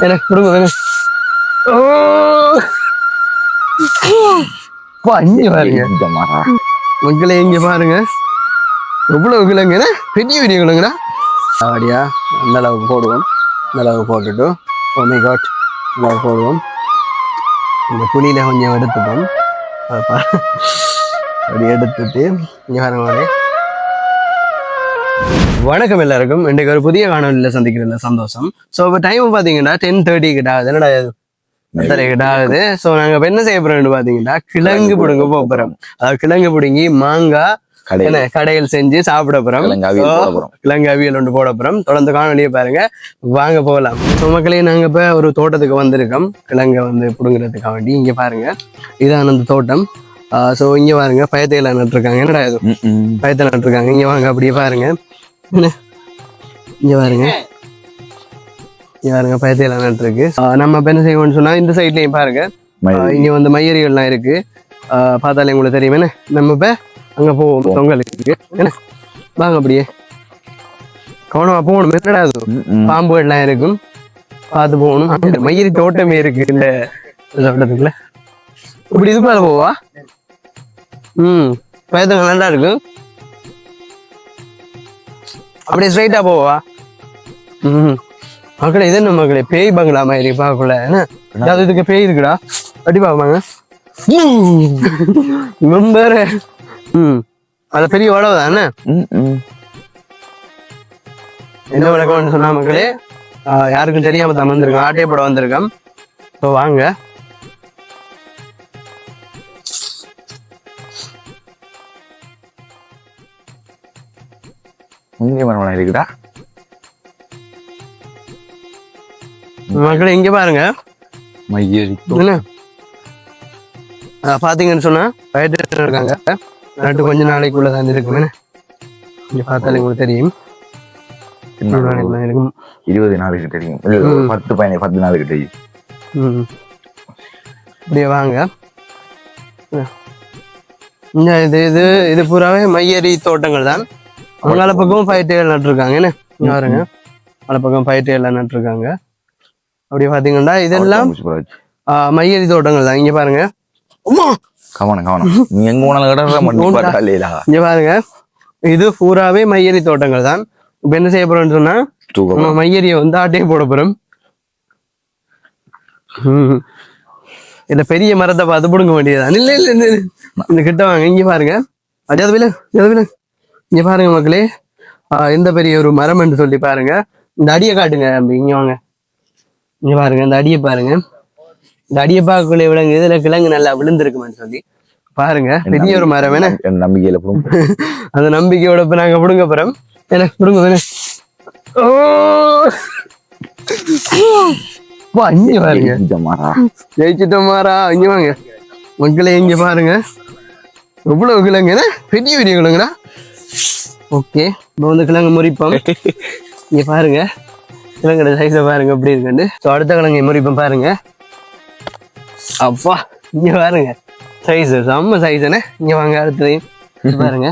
எனக்கு கொடுங்க. ஓ இங்க பாருங்க மக்களே, இங்க பாருங்க எவ்வளவு கிழங்குன்னா பெரிய பெரிய கிழங்குடா. அப்படியா அந்த அளவுக்கு போடுவோம். இந்த அளவுக்கு போட்டுட்டு ஓமை காட் இந்த அளவுக்கு போடுவோம். இந்த புளியில கொஞ்சம் எடுத்துப்போம். அப்படி எடுத்துட்டு இங்க பாருங்க. வணக்கம் எல்லாருக்கும். இன்றைக்கு ஒரு புதிய காணொலியில் சந்திக்கிறதுல சந்தோஷம். ஸோ இப்போ டைம் பார்த்தீங்கன்னா 10:30 கிட்ட ஆகுது. என்னடா கிட்ட ஆகுது. ஸோ நாங்கள் இப்போ என்ன செய்ய போறோம்னு பார்த்தீங்கன்னா கிழங்கு பிடுங்க போகிறோம். அதாவது கிழங்கு பிடுங்கி மாங்காய் கடையில் செஞ்சு சாப்பிட போறோம். கிழங்கு அவியல் ஒன்று போட போறோம். தொடர்ந்து காணொலியை பாருங்க, வாங்க போகலாம். ஸோ மக்களே, நாங்கள் இப்போ ஒரு தோட்டத்துக்கு வந்திருக்கோம் கிழங்கை வந்து பிடுங்குறதுக்காக வேண்டி. இங்கே பாருங்க, இதான் அந்த தோட்டம். ஸோ இங்கே பாருங்க பயத்தையில நட்டுருக்காங்க. என்னடா இது பயத்தை நட்டுருக்காங்க. இங்கே வாங்க அப்படியே பாருங்க. இங்க பாருங்க, இங்க பாருங்க பயத்தையில நட்டுருக்கு. நம்ம இப்ப என்ன செய்வோம்னு சொன்னா இந்த சைட்லயும் பாருங்க இங்க வந்து மையறிகள்லாம் இருக்கு. பார்த்தாலே உங்களுக்கு தெரியும். என்ன நம்ம இப்ப அங்க போவோம் பொங்கலுக்கு. என்ன வாங்க அப்படியே கவனமா போகணும். என்னடா பாம்புகள் எல்லாம் இருக்கும், பார்த்து போகணும். மயிரி தோட்டமே இருக்கு இந்த தோட்டத்துக்குள்ள. இப்படி இது மேல போவா. பயத்தங்க நல்லா இருக்கு. அப்படியே ஸ்ட்ரைட்டா போவா. மக்களே, இது என்ன மக்களே பேய் பங்களா மாதிரி பார்க்கல. என்ன இதுக்கு பேய் இருக்குடா. அப்படி பாப்பாங்க வேற. அது பெரிய உழவு தானே. என்ன விளக்கம்னு சொன்னா மக்களே, யாருக்கும் தெரியாம தான் வந்திருக்கோம். ஆட்டையை போட வந்திருக்கோம். ஸோ வாங்க. இருக்குடா மக்களே, இங்க பாருங்க பாத்தீங்கன்னு சொன்னா இருக்காங்க. நட்டு கொஞ்ச நாளைக்குள்ளதான் இருக்கும். இங்க பார்த்தாலே உங்களுக்கு தெரியும். 20 நாளுக்கு தெரியும். 10 நாளுக்கு தெரியும். அப்படியே வாங்க. இது இது இது பூராவே மையரி தோட்டங்கள் தான். மலை பக்கம் பயிற்சிகள் நட்டுருக்காங்க. என்ன பாருங்க, மலை பக்கம் பயிற்சிகள் நட்டுருக்காங்க. அப்படி பாத்தீங்கன்னா இதெல்லாம் மையரி தோட்டங்கள் தான். இங்க பாருங்க, இங்க பாருங்க இது பூராவே மையரி தோட்டங்கள் தான். இப்ப என்ன செய்ய போறோம்னு சொன்னா மையரியை வந்து ஆட்டையை போட போறோம். இந்த பெரிய மரத்தை பார்த்து பிடுங்க வேண்டியதுதான். இல்ல இல்ல இந்த கிட்ட வாங்க. இங்க பாருங்க, இங்க பாருங்க மக்களே, எந்த பெரிய ஒரு மரம் என்று சொல்லி பாருங்க. இந்த அடியை காட்டுங்க. இங்க வாங்க, இங்க பாருங்க இந்த அடியை பாருங்க. இந்த அடியை பார்க்கக்கூடிய விலங்கு இதுல கிழங்கு நல்லா விழுந்திருக்குமான்னு சொல்லி பாருங்க. பெரிய ஒரு மரம். என்ன நம்பிக்கையில அந்த நம்பிக்கையோட இப்ப நாங்க பிடுங்க போறோம். என்ன பிடுங்க இங்க பாருங்க. ஜெயிச்சிட்டோம் மாறா. இங்க வாங்க மக்களே, இங்க பாருங்க எவ்வளவு கிழங்கு. பெரிய பெரிய கிழங்குடா. ஓகே, இப்போ வந்து கிழங்கு முறிப்போம். இங்க பாருங்க கிழங்கோட சைஸை பாருங்க எப்படி இருக்குன்னு. ஸோ அடுத்த கிழங்கு முறிப்போம் பாருங்க. அப்பா இங்க பாருங்க சைஸ் செம்ம சைஸ். என்ன இங்க வாங்க அடுத்ததையும் பாருங்க.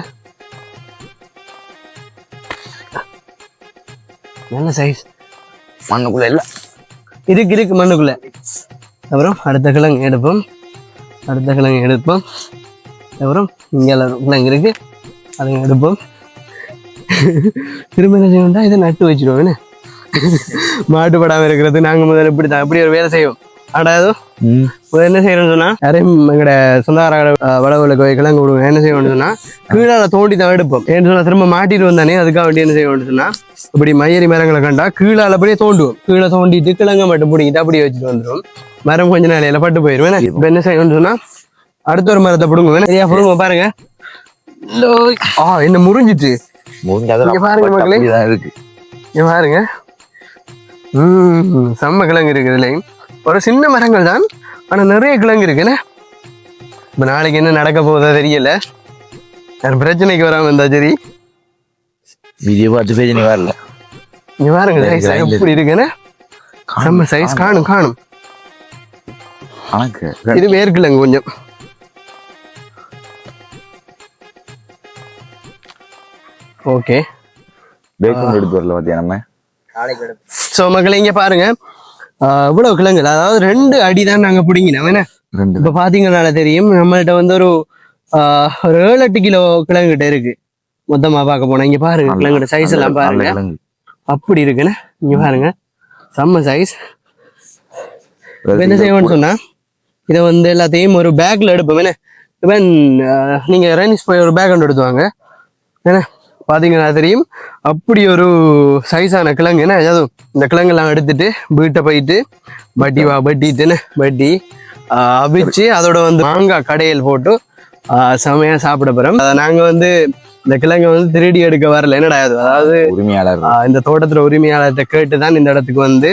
நல்ல சைஸ். மண்ணுக்குள்ள இல்ல இருக்கு மண்ணுக்குள்ள. அப்புறம் அடுத்த கிழங்கு எடுப்போம். அப்புறம் இங்க கிழங்கு இருக்கு, அதுங்க எடுப்போம். திரும்ப என்ன செய்வோம்டா, இதை நட்டு வச்சிருவோம். என்ன மாட்டுப்படாம இருக்கிறது நாங்க முதல்ல இப்படிதான் இப்படி ஒரு வேலை செய்வோம். ஆடாதோ என்ன செய்யறோம்னு சொன்னா யாரையும் எங்கட சொந்தக்கார வளவுகளுக்கு கிழங்கு விடுவோம். என்ன செய்வோம்னு சொன்னா கீழால தோண்டி தான் எடுப்போம். ஏன்னு சொன்னா திரும்ப மாட்டிட்டு வந்தானே, அதுக்காக வேண்டி என்ன செய்வோம்னு சொன்னா இப்படி மையரி மரங்களை கண்டா கீழால அப்படியே தோண்டுவோம். கீழே தோண்டிட்டு கிழங்க மட்டும் பிடிக்கிட்டு அப்படியே வச்சுட்டு வந்துடும். மரம் கொஞ்ச நாளையில பட்டு போயிடும். இப்ப என்ன செய்யணும்னு சொன்னா அடுத்த ஒரு மரத்தை பிடுங்குவேன். சரியா பிடுங்க பாருங்க. என்ன முறிஞ்சிட்டு பாருங்க மக்களே. இங்க பாருங்க செம்ம கிழங்கு இருக்கு. இதுலயும் ஒரு சின்ன மரங்கள் தான், ஆனா நிறைய கிழங்கு இருக்குன்னு. இப்ப நாளைக்கு என்ன நடக்க போகுதோ தெரியல. பிரச்சனைக்கு வராம இருந்தா சரி. வீடியோ பார்த்து பிரச்சனை வரல. இங்க பாருங்க சைஸ் எப்படி இருக்குன்னு. செம்ம சைஸ். காணும் இது வேர்க்கிழங்கு கொஞ்சம். ஓகே, பேக்கன் எடுத்து வரல பாத்தியா நம்ம. ஸோ மக்களே இங்க பாருங்க இவ்வளவு கிழங்குகள், அதாவது 2 அடி தான் நாங்க பிடிங்கினோம் என்ன. ரெண்டு இப்ப பாத்தீங்கன்னால தெரியும் நம்மள்ட்ட வந்து ஒரு 7-8 கிலோ கிழங்குகிட்ட இருக்கு மொத்தமா பார்க்க போனா. இங்க பாருங்க கிழங்குட சைஸ் எல்லாம் பாருங்க, அப்படி இருக்குன்னு இங்க பாருங்க, செம்ம சைஸ். என்ன செய்வோம்னு சொன்னா இதை வந்து எல்லாத்தையும் ஒரு பேக்ல எடுப்போம் என்ன. இவன் நீங்க ரெனிஸ் போய் ஒரு பேக் ஒன்று எடுத்துவாங்க என்ன, பாத்தீங்கன்னா தெரியும் அப்படி ஒரு சைஸான கிழங்கு என்ன. ஏதோ இந்த கிழங்கெல்லாம் எடுத்துட்டு வீட்டை போயிட்டு வட்டி அவிச்சு அதோட வந்து மாங்காய் கடையில் போட்டு செமையா சாப்பிட போறோம். நாங்க வந்து இந்த கிழங்கை வந்து திருடி எடுக்க வரல என்னடா, அதாவது உரிமையாளர் இந்த தோட்டத்துல உரிமையாளர்கிட்ட கேட்டுதான் இந்த இடத்துக்கு வந்து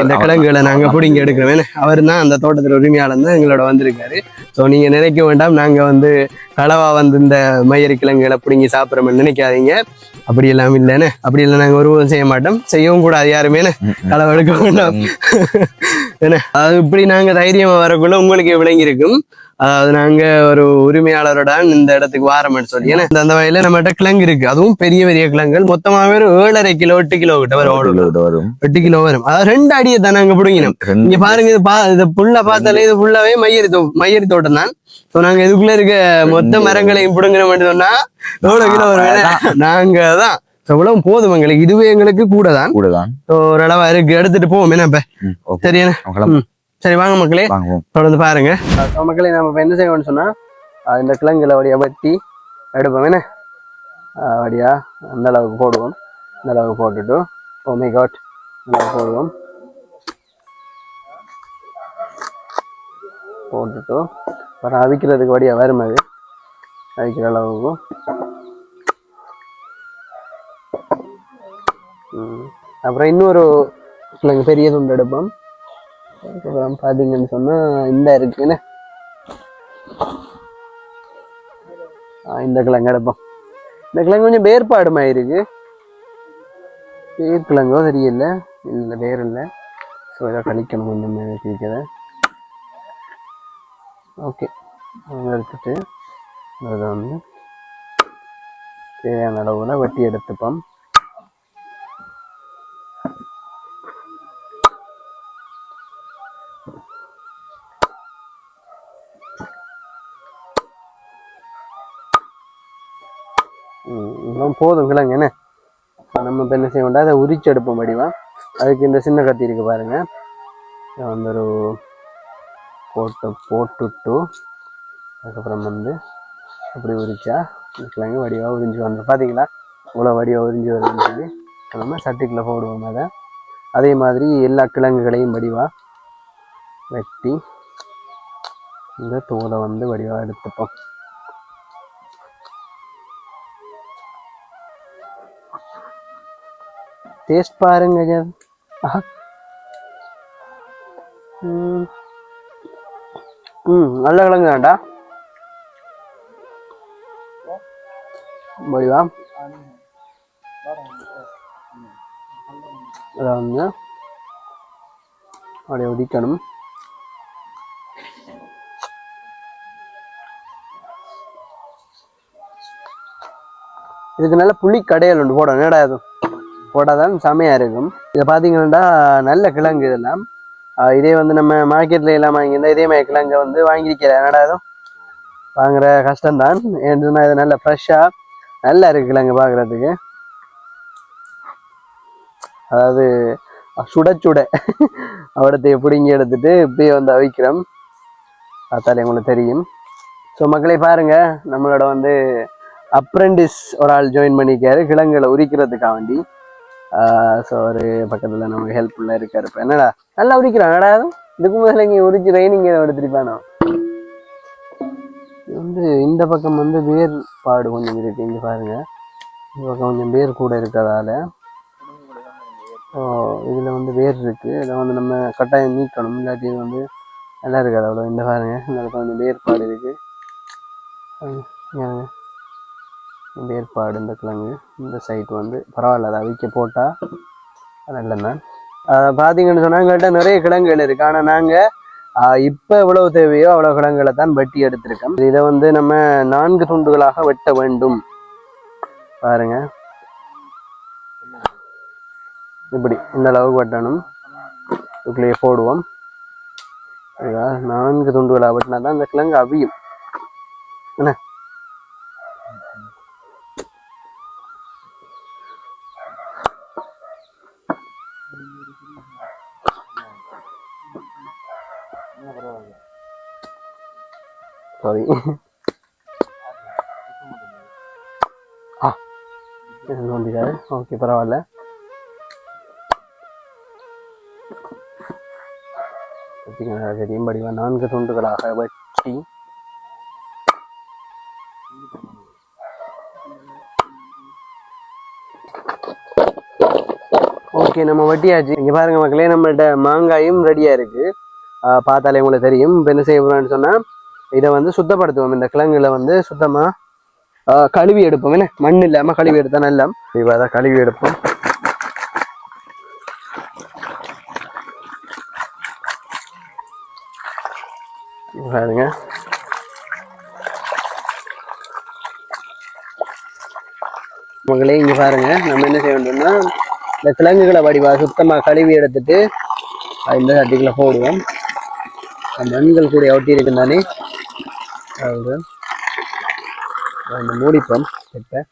இந்த கிழங்குகளை நாங்க பிடிங்க எடுக்கிறோம். அவர் தான் அந்த தோட்டத்துல உரிமையாளர் தான் எங்களோட வந்திருக்காரு. ஸோ நீங்க நினைக்க வேண்டாம் நாங்க வந்து களவா வந்து இந்த மயிறு கிழங்குகளை பிடிங்கி சாப்பிட்றோம்னு நினைக்காதீங்க. அப்படி எல்லாம் இல்லைன்னு, அப்படி இல்லை நாங்க உருவம் செய்ய மாட்டோம், செய்யவும் கூடாது யாருமே களவா எடுக்க வேண்டாம் என்ன. அது இப்படி நாங்க தைரியமா வரக்குள்ள உங்களுக்கு விளங்கி இருக்கும். அதாவது நாங்க ஒரு உரிமையாளரோட இந்த இடத்துக்கு வாரம்னு சொல்லி ஏன்னா அந்த வகையில நம்மகிட்ட கிழங்கு இருக்கு, அதுவும் பெரிய பெரிய கிழங்குகள். மொத்தமாவே ஒரு 7.5 கிலோ 8 கிலோ கிட்ட வரும், 8 கிலோ வரும். அதாவது 2 அடியை தான் நாங்க பிடிக்கணும். இங்க பாருங்க, இது புல்ல பார்த்தாலே இது ஃபுல்லாவே மயிறு தோட்டம் தான். ஸோ நாங்க இதுக்குள்ள இருக்க மொத்த மரங்களையும் பிடுங்கணும் சொன்னா எவ்வளவு கிலோ வரும். நாங்க தான் எவ்வளவு போதும் எங்களுக்கு, இதுவே எங்களுக்கு கூட தான் ஓரளவா இருக்கு. எடுத்துட்டு போவோம் என்ன இப்ப, சரியா? சரி வாங்க மக்களே, தொடர்ந்து பாருங்க. மக்களே நம்ம இப்ப என்ன செய்வோம்னு சொன்னா இந்த கிழங்குல வழியா வெட்டி எடுப்போம் என்ன. வழியா அந்த அளவுக்கு போடுவோம், இந்த அளவுக்கு போட்டுட்டு ஓ மை காட் இந்த அளவுக்கு போட்டுட்டு அப்புறம் அவிக்கிறதுக்கு வழியா வரும், அது அவிக்கிற அளவுக்கு. அப்புறம் இன்னொரு கிழங்கு பெரிய துண்டு எடுப்போம். அப்புறம் பாத்தீங்கன்னு சொன்னா இந்த இருக்குன்னு இந்த கிழங்கு எடுப்போம். இந்த கிழங்கு கொஞ்சம் வேறுபாடுமா இருக்கு, கிழங்கோ தெரியல, இல்லை வேறு இல்லை. ஸோ இதை கழிக்கணும் கொஞ்சம் இருக்கிறத. ஓகே எடுத்துட்டு அதை வந்து தேவையான அளவுல வெட்டி எடுத்துப்போம். போதும் கிழங்கு என்ன. நம்ம இப்போ என்ன செய்ய வேண்டாம், அதை உரிச்சு எடுப்போம் வடிவா. அதுக்கு இந்த சின்ன கத்தி இருக்கு பாருங்க, வந்து ஒரு போட்டுட்டு அதுக்கப்புறம் வந்து அப்படி உரிச்சா இந்த கிழங்கு வடிவாக உறிஞ்சி வந்துடும். பார்த்தீங்களா இவ்வளோ வடிவாக உறிஞ்சி வருதுன்னு சொல்லி நம்ம சட்டிக்குள்ளே போடுவோம். அதை அதே மாதிரி எல்லா கிழங்குகளையும் வடிவாக வெட்டி இந்த தோலை வந்து வடிவாக எடுத்துப்போம். டேஸ்ட் பாருங்க. நல்ல கிழங்கு வேண்டா வடிவா. அதை வந்து அப்படியே ஒடிக்கணும். இதுக்கு நல்ல புளி கடையல் ஒன்று போடணும், என்னடா இது போட்டாதான் செமையா இருக்கும். இதை பார்த்தீங்கன்னா நல்ல கிழங்கு இதெல்லாம். இதே வந்து நம்ம மார்க்கெட்ல எல்லாம் வாங்கியிருந்தா இதே மாதிரி கிழங்கை வந்து வாங்கியிருக்கிற என்னடா இதுவும் வாங்குற கஷ்டம்தான். ஏன்னா இது நல்ல ஃப்ரெஷ்ஷாக நல்லா இருக்கு கிழங்கு பார்க்குறதுக்கு. அதாவது சுட அவடத்தை பிடுங்கி எடுத்துட்டு இப்படியே வந்து அவிக்கிறோம், பார்த்தாலே உங்களுக்கு தெரியும். ஸோ மக்களை பாருங்க, நம்மளோட வந்து அப்ரெண்டிஸ் ஒரு ஆள் ஜாயின் பண்ணிக்காரு கிழங்குகளை உரிக்கிறதுக்காக வேண்டி. ஸோ ஒரு பக்கத்தில் நமக்கு ஹெல்ப்ஃபுல்லாக இருக்காரு. இப்போ என்னடா நல்லா உரிக்கிறான், என்னடா இதுக்கு முதல்ல இங்கே உரிச்சு ட்ரைனிங் எடுத்துருப்பானோ. வந்து இந்த பக்கம் வந்து வேறுபாடு கொஞ்சம் இருக்கு, இங்கே பாருங்க இந்த பக்கம் கொஞ்சம் வேர் கூட இருக்கிறதால இதில் வந்து வேர் இருக்குது. இதை வந்து நம்ம கட்டாயம் நீக்கணும், இல்லாட்டி இது வந்து நல்லா இருக்காது அவ்வளோ. இந்த பாருங்க இந்த பக்கம் கொஞ்சம் வேறுபாடு இருக்குது, வேறுபாடு இந்த கிழங்கு. இந்த சைட் வந்து பரவாயில்ல, அதை அவிக்க போட்டால் நல்லதான். பார்த்தீங்கன்னு சொன்னால் எங்கள்கிட்ட நிறைய கிழங்குகள் இருக்குது. ஆனால் நாங்கள் இப்போ எவ்வளவு தேவையோ அவ்வளோ கிழங்குகளை தான் வெட்டி எடுத்திருக்கோம். இதை வந்து நம்ம 4 துண்டுகளாக வெட்ட வேண்டும். பாருங்க இப்படி இந்த அளவுக்கு வெட்டணும். இதுக்குள்ளேயே போடுவோம். 4 துண்டுகளாக வெட்டினா தான் இந்த கிழங்கு அவியும். என்ன சாரி நோண்டிட்டாரு. ஓகே பரவாயில்ல. தெரியும் படிவா 4 துண்டுகளாக வெட்டி ஓகே நம்ம வெட்டியாச்சு. இங்க பாருங்க மக்களே, நம்மள்ட்ட மாங்காயும் ரெடியா இருக்கு. பார்த்தாலே உங்களுக்கு தெரியும். இப்போ என்ன செய்ய போறோம்னு சொன்னா இதை வந்து சுத்தப்படுத்துவோம். இந்த கிழங்குல வந்து சுத்தமா கழுவி எடுப்போம். என்ன மண் இல்லாம கழுவி எடுத்தா நல்லா. இப்போ அதை கழுவி எடுப்போம். பாருங்க மக்களே, இங்க பாருங்க நம்ம என்ன செய்ய வேண்டும்னா இந்த கிழங்குகளை வடிவா சுத்தமா கழுவி எடுத்துட்டு இந்த சட்டிக்குள்ள போடுவோம். மண்கள் கூட ஒட்டி இருக்கு தானே, அந்த மூடிப்போம். இப்ப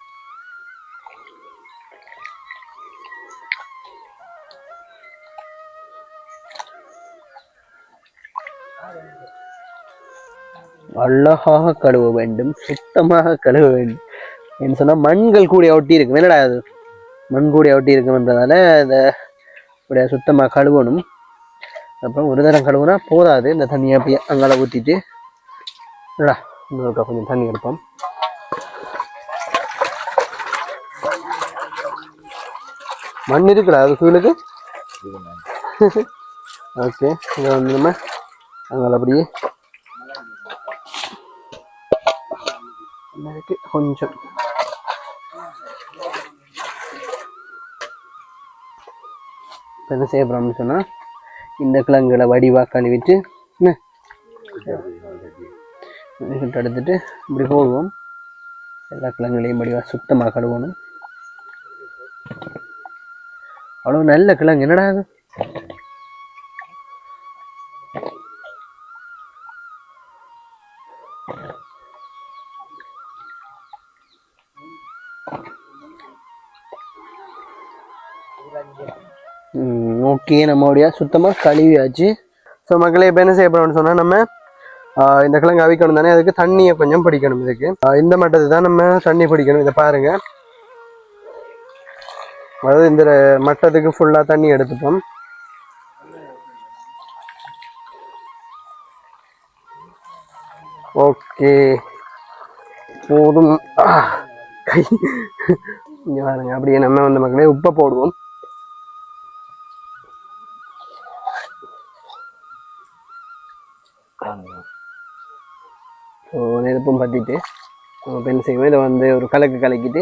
அழகாக கழுவ வேண்டும், சுத்தமாக கழுவ வேண்டும். என்ன சொன்னா மண்கள் கூட ஒட்டி இருக்கும். என்னடா அது மண் கூட ஒட்டி இருக்குன்றதால அதை இப்படியா சுத்தமாக கழுவணும். அப்புறம் ஒரு தரம் கழுவுனா போதாது. இந்த தண்ணியை அப்படியே அங்கால ஊற்றிட்டு இன்னொருக்கா கொஞ்சம் தண்ணி எடுப்போம். மண் இருக்குடா அது கீழுக்கு. ஓகே, இதை வந்து நம்ம அங்கால அப்படியே கொஞ்சம் என்ன செய்ய போறோம்னு சொன்னா இந்த கிழங்குகளை வடிவா கழுவிட்டு எடுத்துட்டு இப்படி போடுவோம். எல்லா கிழங்குகளையும் வடிவா சுத்தமாக கழுவணும். அவ்வளவு நல்ல கிழங்கு. என்னடா அது ஓகே, நம்மளுடைய சுத்தமாக கழுவியாச்சு. ஸோ மக்களே, இப்போ என்ன செய்ய போறோம்னு சொன்னால் நம்ம இந்த கிழங்கு அவிக்கணும் தானே, அதுக்கு தண்ணியை கொஞ்சம் பிடிக்கணும். இதுக்கு இந்த மட்டத்துக்கு தான் நம்ம தண்ணி பிடிக்கணும். இதை பாருங்க, அதாவது இந்த மட்டத்துக்கு ஃபுல்லாக தண்ணி எடுத்துப்போம். ஓகே போதும். கை இங்கே பாருங்க, அப்படியே நம்ம வந்து மக்களே உப்பை போடுவோம். ஸோ நெருப்பும் பற்றிட்டு பெண் செய்வோம். இதை வந்து ஒரு கலக்கிட்டு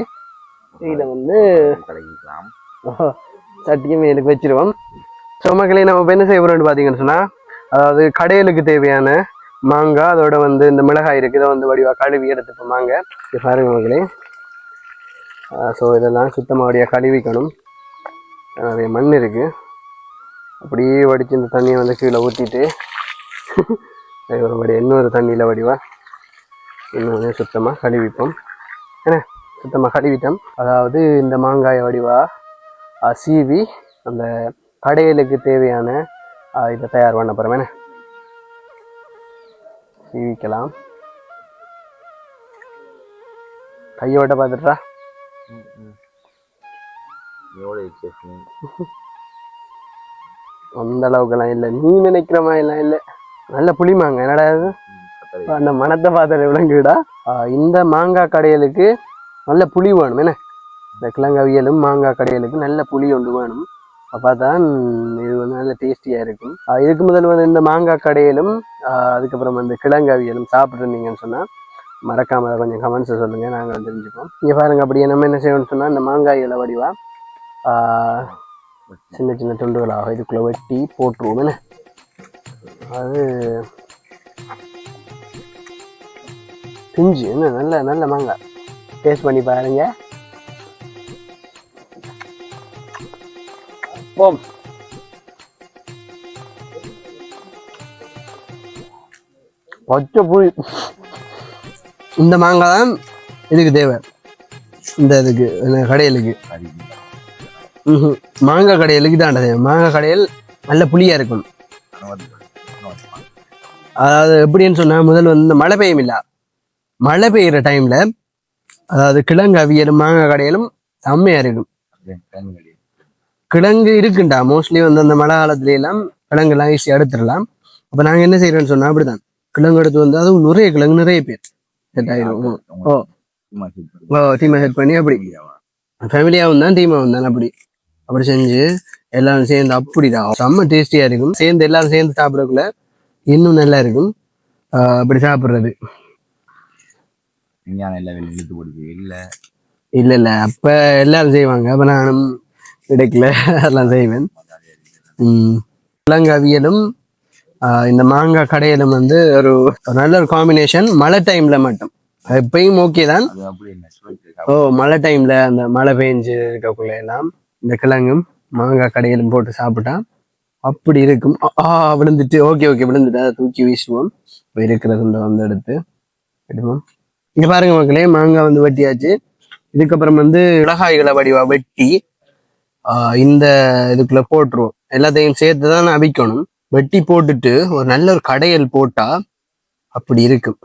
இதை வந்து சட்டியும் மேலுக்கு வச்சிருவோம். ஸோ மக்களே, நம்ம இப்போ என்ன செய்ய போகிறோம்னு பார்த்தீங்கன்னு சொன்னால், அதாவது கடையலுக்கு தேவையான மாங்காய், அதோட வந்து இந்த மிளகாய் இருக்குது, இதை வந்து வடிவாக கழுவி எடுத்துப்போம். மாங்காய் இது பாருங்க மக்களே. ஸோ இதெல்லாம் சுத்தமாக வடியாக கழுவிக்கணும். நிறைய மண் இருக்குது. அப்படியே வடித்து இந்த தண்ணியை வந்து கீழே ஊற்றிட்டு ஒரு வடி இன்னொரு தண்ணியில் வடிவாக இன்னொன்று சுத்தமாக கழுவிப்போம். ஏன்னா சுத்தமாக கழுவிட்டோம். அதாவது இந்த மாங்காயை வடிவாக சீவி அந்த கடையலுக்கு தேவையான இதை தயார் பண்ண போகிறோம். என்ன சீவிக்கலாம். கையோட பார்த்துட்டா அந்த அளவுக்குலாம் இல்லை, நீ நினைக்கிற மாதிரிலாம் இல்லை. நல்ல புளிமாங்க. என்னடா இது, அந்த மனத்தை பார்த்த விளங்குடா. இந்த மாங்காய் கடையலுக்கு நல்ல புளி வேணும். என்ன இந்த கிழங்கவியலும் மாங்காய் கடையலுக்கு நல்ல புளி ஒன்று வேணும். அப்போ தான் இது வந்து நல்ல டேஸ்டியாக இருக்கும். இதுக்கு முதல் வந்து இந்த மாங்காய் கடையலும் அதுக்கப்புறம் வந்து கிழங்கவியலும் சாப்பிட்ருந்தீங்கன்னு சொன்னால் மறக்காம அதை கொஞ்சம் கமெண்ட்ஸை சொல்லுங்கள், நாங்கள் தெரிஞ்சுப்போம். இங்கே பாருங்க, அப்படியே நம்ம என்ன செய்யணும்னு சொன்னால் இந்த மாங்காய்களை வடிவா சின்ன சின்ன துண்டுகளாக இதுக்குள்ளே வெட்டி போட்டுருவோம். என்ன அது பிஞ்சு என்ன நல்ல நல்ல மாங்காய். டேஸ்ட் பண்ணி பாருங்க. போம் பச்சை புளி. இந்த மாங்காய் தான் இதுக்கு தேவை, இந்த இதுக்கு கடையலுக்கு. மாங்காய் கடையலுக்கு தான் தேவை. மாங்காய் கடையல் நல்ல புளியா இருக்கும். அதாவது எப்படின்னு சொன்னா, முதல் வந்து மழை பெய்யும் இல்ல, மழை பெய்யுற டைம்ல அதாவது கிழங்கு அவியலும் மாங்காய் கடையலும் செம்மையா இருக்கும். கிழங்கு இருக்குண்டா மோஸ்ட்லி வந்து அந்த மழை காலத்துல எல்லாம் கிழங்கு எல்லாம் ஈஸியா எடுத்துடலாம். அப்ப நாங்க என்ன செய்யறோம்னு சொன்னா அப்படிதான் கிழங்கு எடுத்து வந்து, அதுவும் நிறைய கிழங்கு நிறைய பேர் செட் ஆயிரும். டீமை செட் பண்ணி அப்படி ஃபேமிலியாவும் தான் டீமாவும் தான் அப்படி செஞ்சு எல்லாரும் சேர்ந்து அப்படிதான் செம்ம டேஸ்டியா இருக்கும். சேர்ந்து எல்லாரும் சேர்ந்து சாப்பிடக்குள்ள இன்னும் நல்லா இருக்கும். அப்படி சாப்பிடுறது இல்ல அப்ப எல்லாரும் செய்வாங்க. அப்ப நானும் கிடைக்கல அதெல்லாம் செய்வேன். கிழங்கு அவியலும் இந்த மாங்காய் கடையிலும் வந்து ஒரு நல்ல ஒரு காம்பினேஷன். மழை டைம்ல மட்டும் எப்பயும் ஓகே தான். மழை டைம்ல அந்த மழை பெஞ்சு இருக்கக்குள்ள எல்லாம் இந்த கிழங்கும் மாங்காய் கடையிலும் போட்டு சாப்பிட்டா அப்படி இருக்கும். விழுந்துட்டு ஓகே விழுந்துட்டு அதை தூக்கி வீசுவோம். இப்போ இருக்கிறது வந்து எடுத்து விடுவோம். இங்க பாருங்க மக்களே, மாங்காய் வந்து வெட்டியாச்சு. இதுக்கப்புறம் வந்து மிளகாய்களை வடிவா வெட்டி இந்த இதுக்குள்ள போட்டுருவோம். எல்லாத்தையும் சேர்த்து தான் அவிக்கணும். வெட்டி போட்டுட்டு ஒரு நல்ல ஒரு கடையல் போட்டா அப்படி இருக்கும்.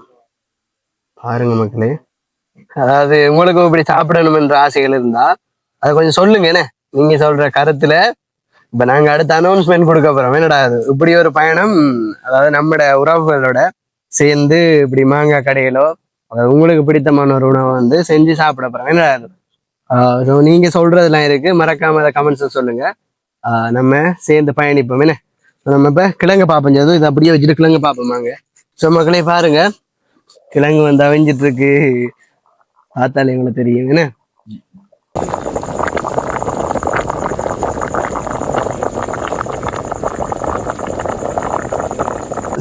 பாருங்க மக்களே, அதாவது உங்களுக்கு இப்படி சாப்பிடணும் என்ற ஆசைகள் இருந்தா அதை கொஞ்சம் சொல்லுங்க. என்ன நீங்க சொல்ற கருத்துல இப்ப நாங்க அடுத்த அனௌன்ஸ்மெண்ட் கொடுக்க போறோம். என்னடா அது இப்படி ஒரு பயணம், அதாவது நம்மட உறவுகளோட சேர்ந்து இப்படி மாங்காய் கடைகளோ அதாவது உங்களுக்கு பிடித்தமான ஒரு உணவை வந்து செஞ்சு சாப்பிட போறோம். என்னடா அது நீங்க சொல்றதெல்லாம் இருக்கு, மறக்காம அதை கமெண்ட்ஸ் சொல்லுங்க. நம்ம சேர்ந்து பயணிப்போம். என்ன நம்ம இப்ப கிழங்கு பார்ப்போம். அதுவும் இதை அப்படியே வச்சுட்டு கிழங்கு பார்ப்போமாங்க. ஸோ மக்களே பாருங்க, கிழங்கு வந்து அவிஞ்சிட்டு இருக்கு. பார்த்தாலே உங்களுக்கு தெரியும். என்ன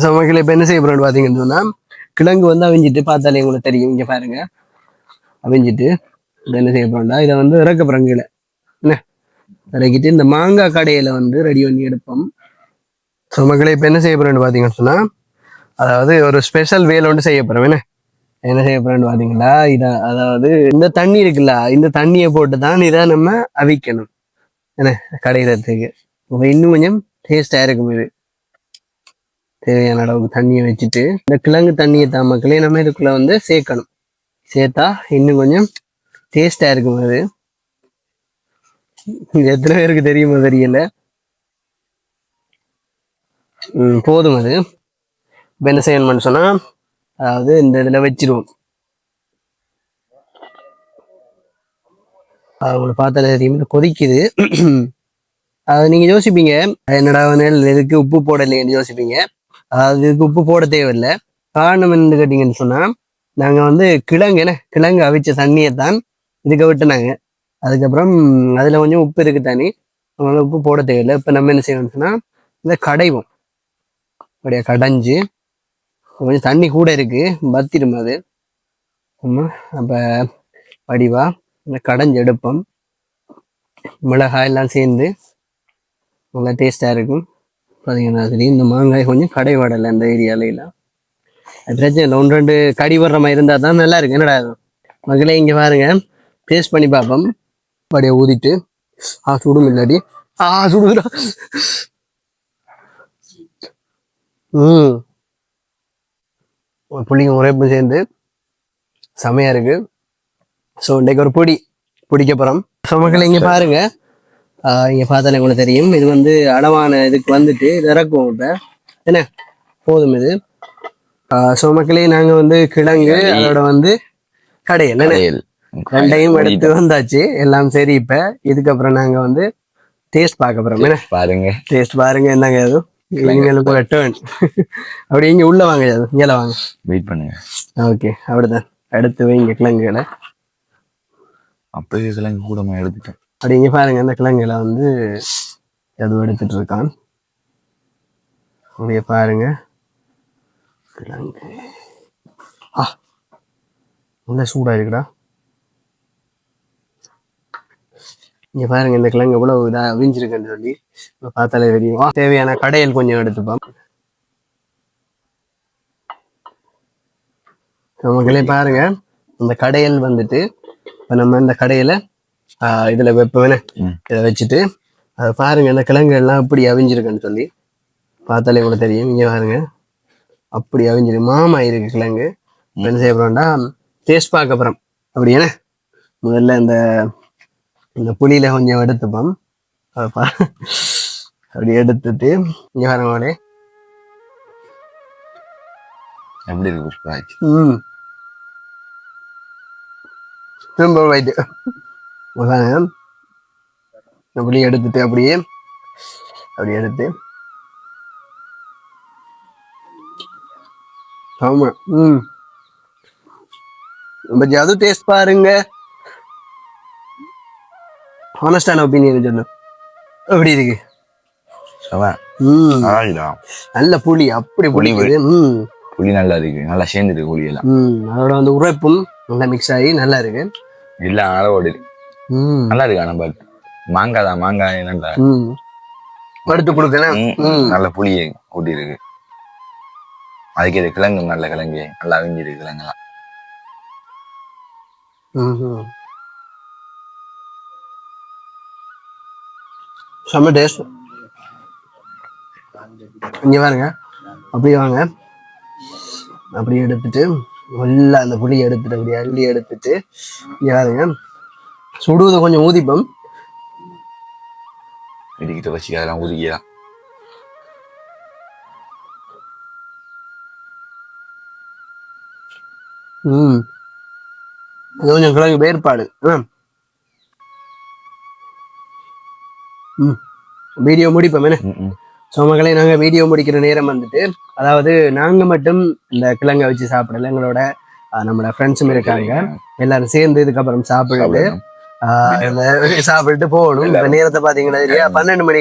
ஸோ மக்களே இப்போ என்ன செய்ய போறோம்னு பார்த்தீங்கன்னு சொன்னா, கிழங்கு வந்து அவிஞ்சிட்டு பார்த்தாலே உங்களுக்கு தெரியும். இங்க பாருங்க, அவிஞ்சிட்டு இதை என்ன செய்ய போறோம்னா, இதை வந்து இறக்க போறோம் கீழே. என்ன இறக்கிட்டு இந்த மாங்காய் கடையில வந்து ரெடி பண்ணி எடுப்போம். ஸோ மக்களே இப்போ என்ன செய்ய போறோம்னு பார்த்தீங்கன்னு சொன்னா, அதாவது ஒரு ஸ்பெஷல் வேலை ஒன்று செய்ய போறோம். என்ன செய்ய போறோம்னு பார்த்தீங்களா, இதை அதாவது இந்த தண்ணி இருக்குல்ல, இந்த தண்ணியை போட்டு தான் இதை நம்ம அவிக்கணும். என்ன கடையிறதுக்கு இன்னும் கொஞ்சம் டேஸ்டா இருக்கும். இது தேவையான அளவுக்கு தண்ணியை வச்சுட்டு இந்த கிழங்கு தண்ணியை தான் மக்களே நம்ம இதுக்குள்ள வந்து சேர்க்கணும். சேர்த்தா இன்னும் கொஞ்சம் டேஸ்டா இருக்கும். அது எத்தனை பேருக்கு தெரியுமோ தெரியல. போதும். அது என்ன செய்யணும்னு சொன்னா, அதாவது இந்த இதுல வச்சிருவோம். அவங்களை பார்த்தாலே தெரியும் கொதிக்குது. அது நீங்க யோசிப்பீங்க, என்னடா எதுக்கு உப்பு போடலைன்னு யோசிப்பீங்க. அதாவது இதுக்கு உப்பு போட தேவையில்லை. காரணம் என்னன்னு கேட்டீங்கன்னு சொன்னா, நாங்க வந்து கிழங்கு அவிச்ச தண்ணியை தான் இதுக்கு விட்டுனாங்க. அதுக்கப்புறம் அதுல கொஞ்சம் உப்பு இருக்கு தண்ணி, அதனால உப்பு போட தேவையில்லை. இப்ப நம்ம என்ன செய்யணும்னு சொன்னா, இதை கடைவோம். அப்படியே கடைஞ்சு கொஞ்சம் தண்ணி கூட இருக்கு, பத்திரும் அது. அப்ப வடிவா இந்த கடைஞ்சு எடுப்போம். மிளகாய் எல்லாம் சேர்ந்து நல்லா டேஸ்டா இருக்கும். பார்த்தீங்கன்னா சரி, இந்த மாங்காய் கொஞ்சம் கடை வடலை இந்த ஏரியாலாம். அது பிரச்சனை இல்லை, 1-2 கடி வர்ற மாதிரி இருந்தால் தான் நல்லா இருக்கு. என்னடா மக்களே இங்கே பாருங்க, டேஸ்ட் பண்ணி பார்ப்போம். அப்படியே ஊதிட்டு சுடும் இல்லாடி சுடுதுடா. புளிங்க உரைப்பும் சேர்ந்து செமையா இருக்கு. ஸோ இன்றைக்கு ஒரு பிடிக்க போகிறோம். ஸோ மக்களே இங்கே பாருங்க, இங்கே பார்த்தாலே உங்களுக்கு தெரியும். இது வந்து அளவான இதுக்கு வந்துட்டு இறக்குவோம். இப்போ என்ன போதும் இது. ஸோ மக்களே நாங்கள் வந்து கிழங்கு அதோட வந்து கடையில் ரெண்டையும் எடுத்து வந்தாச்சு. எல்லாம் சரி. இப்போ இதுக்கப்புறம் நாங்கள் வந்து டேஸ்ட் பார்க்க போகிறோம். என்ன பாருங்க, டேஸ்ட் பாருங்க. என்னங்க அது இவங்களுக்கு டேர்ன். அப்படி இங்கே உள்ள வாங்க, அது இங்கே வாங்க, வெயிட் பண்ணுங்க. ஓகே அப்படிதான் எடுத்து வைங்க கிழங்குகளை. அப்படியே கிழங்கு கூடமா எடுத்துட்டேன். அப்படி இங்கே பாருங்க, அந்த கிழங்குகளை வந்து எதுவும் எடுத்துட்டு இருக்கான். அப்படியே பாருங்க கிழங்கு நல்லா சூடா இருக்குடா. இங்க பாருங்க இந்த கிழங்கு எவ்வளவு இதா அவிஞ்சிருக்குன்னு சொல்லி பார்த்தாலே தெரியும். தேவையான கடையில் கொஞ்சம் எடுத்துப்போம். மக்களே பாருங்க இந்த கடையல் வந்துட்டு இப்போ நம்ம இந்த கடையில இதுல வைப்போம் இதை வச்சுட்டு அதை பாருங்க இந்த கிழங்கு எல்லாம் அப்படி அவிஞ்சிருக்குன்னு சொல்லி பார்த்தாலே கூட தெரியும். இங்க பாருங்க அப்படி அவிஞ்சிருக்கு மாமா இருக்கு கிழங்கு. என்ன செய்ய போறோம்டா டேஸ்ட் பார்க்க போறோம். அப்படி என்ன முதல்ல இந்த புளியில கொஞ்சம் எடுத்துப்போம். அப்படி எடுத்துட்டு இங்க பாருங்க எப்படி இருக்கு புஷ்பராஜ்? திரும்ப வைட்டு புளி எடுத்துட்டு அப்படியே எடுத்து ஆமா அது டேஸ்ட் பாருங்க. ஹானஸ்டான ஒப்பீனியன் சொல்லு எப்படி இருக்கு? நல்ல புளி அப்படி புளி புளி நல்லா இருக்கு, நல்லா சேர்ந்து இருக்கு புளி எல்லாம். அதோட வந்து உரைப்பும் நல்லா மிக்ஸ் ஆகி நல்லா இருக்கு. இல்ல அளவோடு நல்லா இருக்கு. ஆனா பட் மாங்காய் தான், மாங்காய் நல்லா எடுத்து கொடுக்கலாம். நல்ல புளியை கூட்டி இருக்கு. அதுக்கு இது கிழங்கு நல்ல கிழங்கு நல்லா அவிஞ்சிருக்கு கிழங்குலாம். செம்ம டேஸ்ட். இங்க பாருங்க அப்படியே வாங்க அப்படியே எடுத்துட்டு நல்லா அந்த புளியை எடுத்துட்டு அப்படியே அள்ளி எடுத்துட்டு இங்க பாருங்க சுடுவதை கொஞ்சம் ஊதிப்போம். இடிக்கிட்ட வச்சு அதெல்லாம் ஊதிக்கலாம். கொஞ்சம் கிழங்கு வேறுபாடு. வீடியோ முடிப்போம் என்ன? ஸோ மக்களை நாங்கள் வீடியோ முடிக்கிற நேரம் வந்துட்டு அதாவது நாங்கள் மட்டும் இந்த கிழங்கை வச்சு சாப்பிடல, எங்களோட நம்மளோட ஃப்ரெண்ட்ஸும் இருக்காங்க. எல்லாரும் சேர்ந்து இதுக்கப்புறம் சாப்பிட்டுட்டு போகணும். இப்போ நேரத்தை பார்த்தீங்கன்னா இல்லையா 12 மணி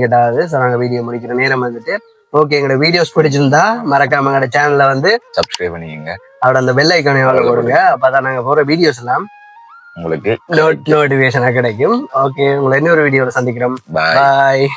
கிட்ட ஆகுது. ஸோ நாங்கள் வீடியோ முடிக்கிற நேரம் வந்துட்டு ஓகே. எங்களோட வீடியோஸ் பிடிச்சிருந்தா மறக்காம எங்களோட சேனல்ல வந்து சப்ஸ்கிரைப் பண்ணிக்கங்க. அவட அந்த பெல் ஐக்கானை போடுங்க. அப்பதான் நாங்கள் போகிற வீடியோஸ் எல்லாம் உங்களுக்கு நோட்டிஃபிகேஷனாக கிடைக்கும். ஓகே, உங்களை இன்னொரு வீடியோவில் சந்திக்கிறோம். பாய்.